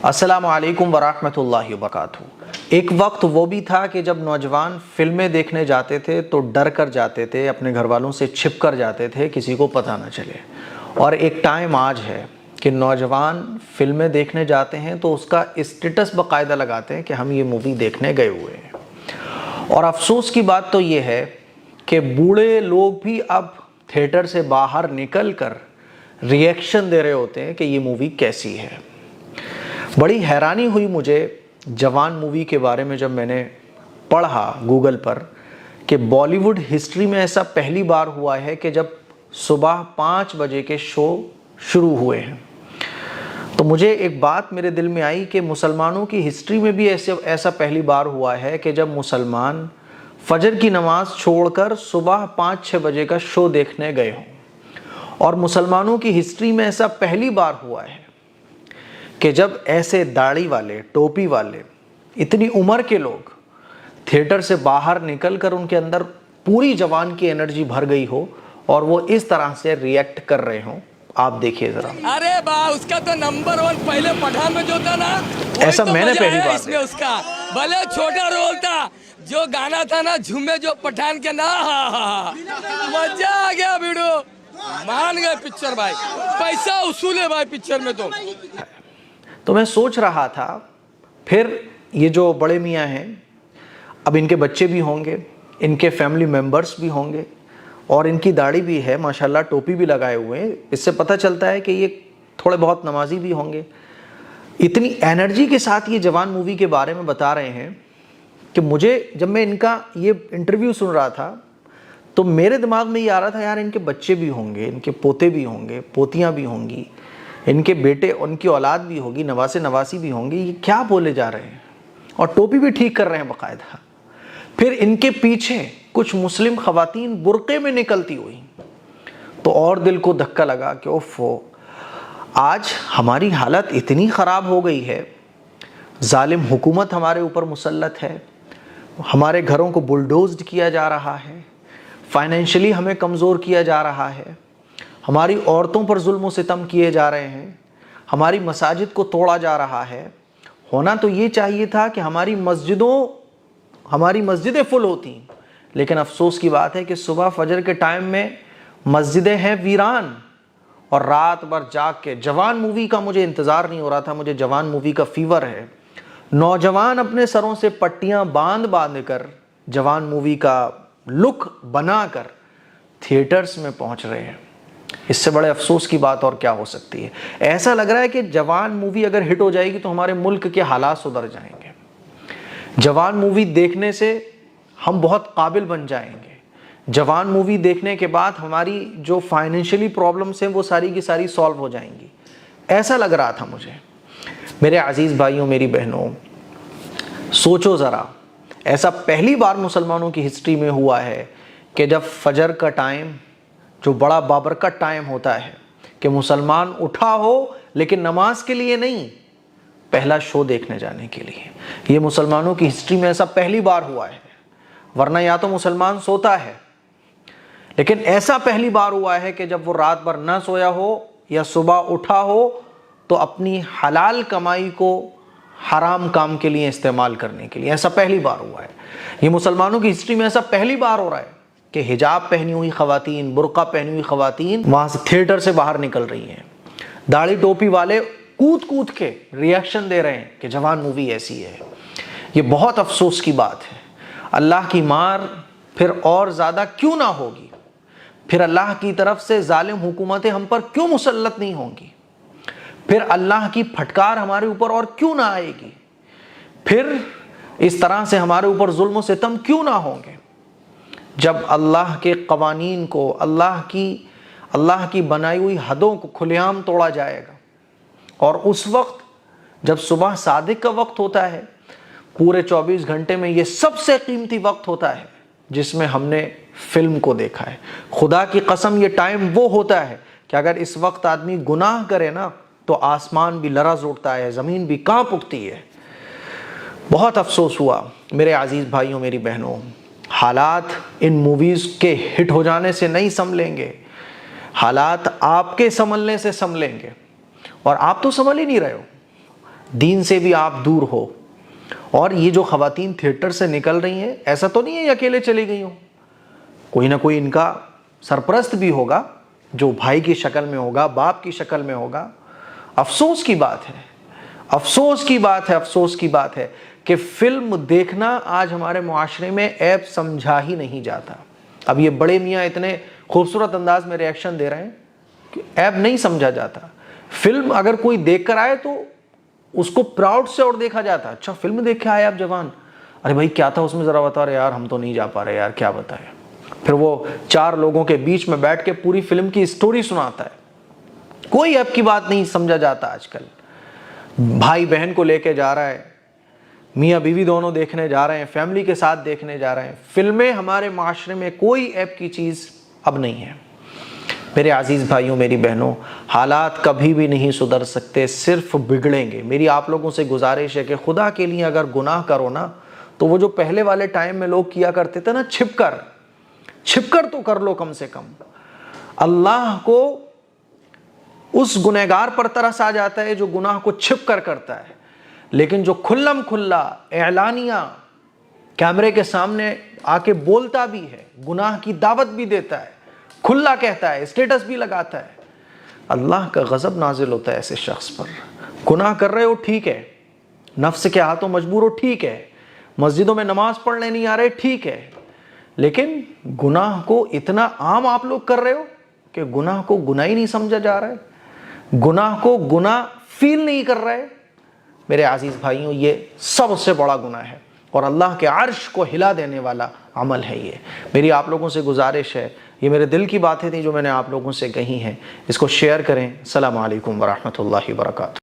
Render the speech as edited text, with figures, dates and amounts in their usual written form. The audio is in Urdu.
السلام علیکم ورحمۃ اللہ وبرکاتہ۔ ایک وقت وہ بھی تھا کہ جب نوجوان فلمیں دیکھنے جاتے تھے تو ڈر کر جاتے تھے، اپنے گھر والوں سے چھپ کر جاتے تھے، کسی کو پتہ نہ چلے۔ اور ایک ٹائم آج ہے کہ نوجوان فلمیں دیکھنے جاتے ہیں تو اس کا اسٹیٹس باقاعدہ لگاتے ہیں کہ ہم یہ مووی دیکھنے گئے ہوئے ہیں۔ اور افسوس کی بات تو یہ ہے کہ بوڑھے لوگ بھی اب تھیٹر سے باہر نکل کر ریئیکشن دے رہے ہوتے ہیں کہ یہ مووی کیسی ہے۔ بڑی حیرانی ہوئی مجھے جوان مووی کے بارے میں جب میں نے پڑھا گوگل پر کہ بالی ووڈ ہسٹری میں ایسا پہلی بار ہوا ہے کہ جب صبح 5 بجے کے شو شروع ہوئے ہیں، تو مجھے ایک بات میرے دل میں آئی کہ مسلمانوں کی ہسٹری میں بھی ایسا پہلی بار ہوا ہے کہ جب مسلمان فجر کی نماز چھوڑ کر صبح 5-6 بجے کا شو دیکھنے گئے ہوں۔ اور مسلمانوں کی ہسٹری میں ایسا پہلی بار ہوا ہے کہ جب ایسے داڑھی والے، ٹوپی والے، اتنی عمر کے لوگ تھیٹر سے باہر نکل کر ان کے اندر پوری جوان کی انرجی بھر گئی ہو اور وہ اس طرح سے ریئیکٹ کر رہے ہوں۔ آپ دیکھیے ذرا۔ ارے با اس کا تو نمبر 1 پہلے پٹھان میں جو تھا نا، ایسا میں نے پہلی بار اس میں اس کا بھلے چھوٹا رول تھا، جو گانا تھا نا جھومے جو پٹھان کے نا، مزہ آ گیا بیڑو، مان گئے پکچر بھائی، پیسہ اصول ہے بھائی پکچر میں۔ تو میں سوچ رہا تھا پھر یہ جو بڑے میاں ہیں، اب ان کے بچے بھی ہوں گے، ان کے فیملی ممبرز بھی ہوں گے، اور ان کی داڑھی بھی ہے ماشاءاللہ، ٹوپی بھی لگائے ہوئے ہیں، اس سے پتہ چلتا ہے کہ یہ تھوڑے بہت نمازی بھی ہوں گے۔ اتنی انرجی کے ساتھ یہ جوان مووی کے بارے میں بتا رہے ہیں کہ مجھے جب میں ان کا یہ انٹرویو سن رہا تھا تو میرے دماغ میں یہ آ رہا تھا، یار ان کے بچے بھی ہوں گے، ان کے پوتے بھی ہوں گے، پوتیاں بھی ہوں گی، ان کے بیٹے، ان کی اولاد بھی ہوگی، نواسے نواسی بھی ہوں گے، یہ کیا بولے جا رہے ہیں، اور ٹوپی بھی ٹھیک کر رہے ہیں باقاعدہ۔ پھر ان کے پیچھے کچھ مسلم خواتین برقعے میں نکلتی ہوئی تو اور دل کو دھکا لگا کہ اوفو، آج ہماری حالت اتنی خراب ہو گئی ہے، ظالم حکومت ہمارے اوپر مسلط ہے، ہمارے گھروں کو بلڈوزڈ کیا جا رہا ہے، فائنینشلی ہمیں کمزور کیا جا رہا ہے، ہماری عورتوں پر ظلم و ستم کیے جا رہے ہیں، ہماری مساجد کو توڑا جا رہا ہے۔ ہونا تو یہ چاہیے تھا کہ ہماری مسجدیں فل ہوتی، لیکن افسوس کی بات ہے کہ صبح فجر کے ٹائم میں مسجدیں ہیں ویران، اور رات بھر جاگ کے جوان مووی کا مجھے انتظار نہیں ہو رہا تھا، مجھے جوان مووی کا فیور ہے۔ نوجوان اپنے سروں سے پٹیاں باندھ کر جوان مووی کا لک بنا کر تھیٹرز میں پہنچ رہے ہیں۔ اس سے بڑے افسوس کی بات اور کیا ہو سکتی ہے؟ ایسا لگ رہا ہے کہ جوان مووی اگر ہٹ ہو جائے گی تو ہمارے ملک کے حالات سدھر جائیں گے۔ جوان مووی دیکھنے سے ہم بہت قابل بن جائیں گے۔ جوان مووی دیکھنے کے بعد ہماری جو فائنینشلی پرابلمس ہیں وہ ساری کی ساری سالو ہو جائیں گی، ایسا لگ رہا تھا مجھے۔ میرے عزیز بھائیوں، میری بہنوں، سوچو ذرا، ایسا پہلی بار مسلمانوں کی ہسٹری میں ہوا ہے کہ جب فجر کا ٹائم، جو بڑا بابرکت ٹائم ہوتا ہے، کہ مسلمان اٹھا ہو لیکن نماز کے لیے نہیں، پہلا شو دیکھنے جانے کے لیے۔ یہ مسلمانوں کی ہسٹری میں ایسا پہلی بار ہوا ہے، ورنہ یا تو مسلمان سوتا ہے، لیکن ایسا پہلی بار ہوا ہے کہ جب وہ رات بھر نہ سویا ہو یا صبح اٹھا ہو تو اپنی حلال کمائی کو حرام کام کے لیے استعمال کرنے کے لیے، ایسا پہلی بار ہوا ہے۔ یہ مسلمانوں کی ہسٹری میں ایسا پہلی بار ہو رہا ہے کہ حجاب پہنی ہوئی خواتین، برقع پہنی ہوئی خواتین وہاں سے تھیٹر سے باہر نکل رہی ہیں، داڑھی ٹوپی والے کود کے ریئیکشن دے رہے ہیں کہ جوان مووی ایسی ہے۔ یہ بہت افسوس کی بات ہے۔ اللہ کی مار پھر اور زیادہ کیوں نہ ہوگی؟ پھر اللہ کی طرف سے ظالم حکومتیں ہم پر کیوں مسلط نہیں ہوں گی؟ پھر اللہ کی پھٹکار ہمارے اوپر اور کیوں نہ آئے گی؟ پھر اس طرح سے ہمارے اوپر ظلم و ستم کیوں نہ ہوں گے؟ جب اللہ کے قوانین کو، اللہ کی بنائی ہوئی حدوں کو کھلے عام توڑا جائے گا، اور اس وقت جب صبح صادق کا وقت ہوتا ہے، پورے 24 گھنٹے میں یہ سب سے قیمتی وقت ہوتا ہے جس میں ہم نے فلم کو دیکھا ہے۔ خدا کی قسم، یہ ٹائم وہ ہوتا ہے کہ اگر اس وقت آدمی گناہ کرے نا تو آسمان بھی لرز اٹھتا ہے، زمین بھی کانپ اٹھتی ہے۔ بہت افسوس ہوا میرے عزیز بھائیوں، میری بہنوں، حالات ان موویز کے ہٹ ہو جانے سے نہیں سنبھلیں گے، حالات آپ کے سنبھلنے سے سنبھلیں گے، اور آپ تو سنبھل ہی نہیں رہے ہو۔ دین سے بھی آپ دور ہو. اور یہ جو خواتین تھیٹر سے نکل رہی ہیں، ایسا تو نہیں ہے یہ اکیلے چلی گئی ہوں، کوئی نہ کوئی ان کا سرپرست بھی ہوگا جو بھائی کی شکل میں ہوگا، باپ کی شکل میں ہوگا. افسوس کی بات ہے، افسوس کی بات ہے، افسوس کی بات ہے کہ فلم دیکھنا آج ہمارے معاشرے میں عیب سمجھا ہی نہیں جاتا. اب یہ بڑے میاں اتنے خوبصورت انداز میں ریئیکشن دے رہے ہیں کہ عیب نہیں سمجھا جاتا. فلم اگر کوئی دیکھ کر آئے تو اس کو پراؤڈ سے اور دیکھا جاتا. اچھا فلم دیکھ کے آئے آپ جوان، ارے بھائی کیا تھا اس میں ذرا بتا رہے یار، ہم تو نہیں جا پا رہے یار، کیا بتائے. پھر وہ 4 لوگوں کے بیچ میں بیٹھ کے پوری فلم کی سٹوری سناتا ہے. کوئی عیب کی بات نہیں سمجھا جاتا. آج کل بھائی بہن کو لے کے جا رہا ہے، میاں بیوی دونوں دیکھنے جا رہے ہیں، فیملی کے ساتھ دیکھنے جا رہے ہیں. فلمیں ہمارے معاشرے میں کوئی عیب کی چیز اب نہیں ہے. میرے عزیز بھائیوں، میری بہنوں، حالات کبھی بھی نہیں سدھر سکتے، صرف بگڑیں گے. میری آپ لوگوں سے گزارش ہے کہ خدا کے لیے اگر گناہ کرو نا تو وہ جو پہلے والے ٹائم میں لوگ کیا کرتے تھے نا، چھپ کر تو کر لو. کم سے کم اللہ کو اس گنہگار پر ترس آ جاتا ہے جو گناہ کو چھپ کر کرتا ہے، لیکن جو کھلم کھلا اعلانیہ کیمرے کے سامنے آ کے بولتا بھی ہے، گناہ کی دعوت بھی دیتا ہے، کھلا کہتا ہے، اسٹیٹس بھی لگاتا ہے، اللہ کا غضب نازل ہوتا ہے ایسے شخص پر. گناہ کر رہے ہو ٹھیک ہے، نفس کے ہاتھوں مجبور ہو ٹھیک ہے، مسجدوں میں نماز پڑھنے نہیں آ رہے ٹھیک ہے، لیکن گناہ کو اتنا عام آپ لوگ کر رہے ہو کہ گناہ کو گناہ ہی نہیں سمجھا جا رہا ہے، گناہ کو گناہ فیل نہیں کر رہے. میرے عزیز بھائیوں، یہ سب سے بڑا گناہ ہے اور اللہ کے عرش کو ہلا دینے والا عمل ہے یہ. میری آپ لوگوں سے گزارش ہے، یہ میرے دل کی باتیں تھیں جو میں نے آپ لوگوں سے کہی ہیں، اس کو شیئر کریں. السلام علیکم ورحمۃ اللہ وبرکاتہ.